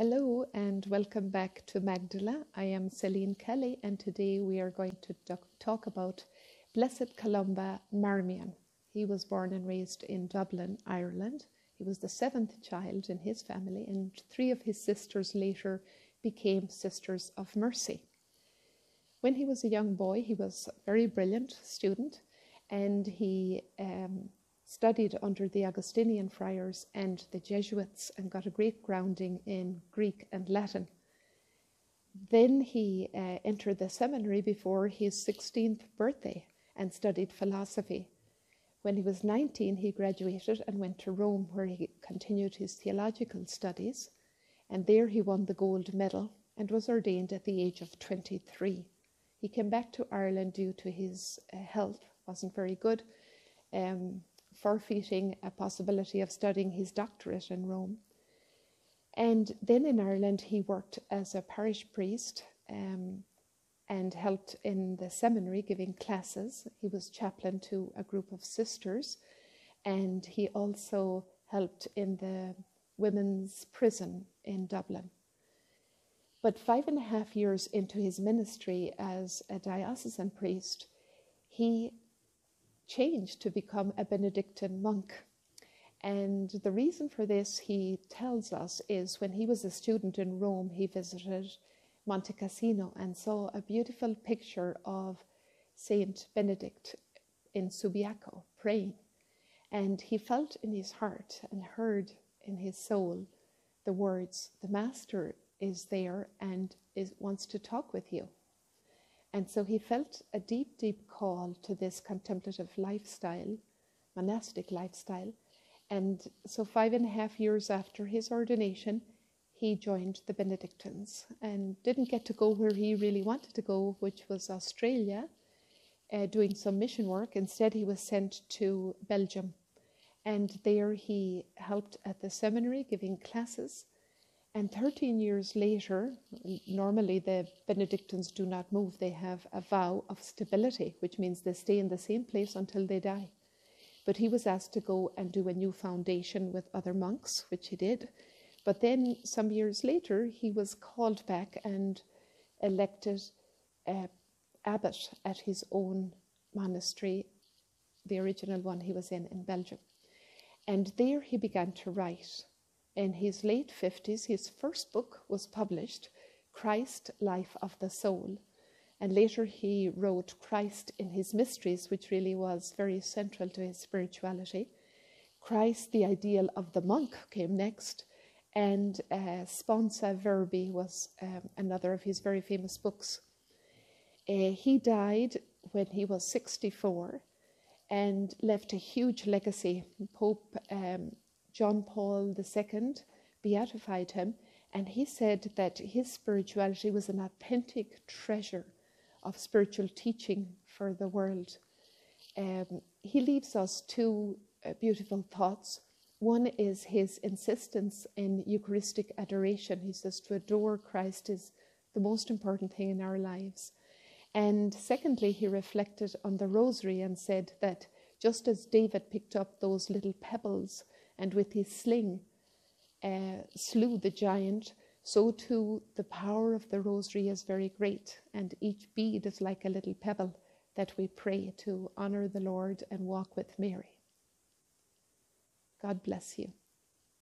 Hello and welcome back to Magdala. I am Celine Kelly and today we are going to talk about Blessed Columba Marmion. He was born and raised in Dublin, Ireland. He was the seventh child in his family and three of his sisters later became Sisters of Mercy. When he was a young boy, he was a very brilliant student and he studied under the Augustinian friars and the Jesuits and got a great grounding in Greek and Latin. Then he entered the seminary before his 16th birthday and studied philosophy. When he was 19, he graduated and went to Rome, where he continued his theological studies, and there he won the gold medal and was ordained at the age of 23. He came back to Ireland due to his health wasn't very good, forfeiting a possibility of studying his doctorate in Rome. And then in Ireland he worked as a parish priest and helped in the seminary giving classes. He was chaplain to a group of sisters, and he also helped in the women's prison in Dublin. But 5.5 years into his ministry as a diocesan priest, he changed to become a Benedictine monk. And the reason for this, he tells us, is when he was a student in Rome, he visited Monte Cassino and saw a beautiful picture of Saint Benedict in Subiaco praying. And he felt in his heart and heard in his soul the words, "The Master is there and wants to talk with you." And so he felt a deep, deep call to this contemplative lifestyle, monastic lifestyle. And so 5.5 years after his ordination, he joined the Benedictines and didn't get to go where he really wanted to go, which was Australia, doing some mission work. Instead, he was sent to Belgium. And there he helped at the seminary, giving classes. And 13 years later, normally the Benedictines do not move. They have a vow of stability, which means they stay in the same place until they die. But he was asked to go and do a new foundation with other monks, which he did. But then some years later, he was called back and elected abbot at his own monastery, the original one he was in Belgium. And there he began to write. In his late 50s, his first book was published, Christ, Life of the Soul. And later he wrote Christ in His Mysteries, which really was very central to his spirituality. Christ, the Ideal of the Monk, came next. And Sponsa Verbi was another of his very famous books. He died when he was 64 and left a huge legacy. Pope John Paul II beatified him, and he said that his spirituality was an authentic treasure of spiritual teaching for the world. He leaves us two beautiful thoughts. One is his insistence in Eucharistic adoration. He says to adore Christ is the most important thing in our lives. And secondly, he reflected on the rosary and said that just as David picked up those little pebbles and with his sling slew the giant, so too the power of the rosary is very great, and each bead is like a little pebble that we pray to honor the Lord and walk with Mary. God bless you.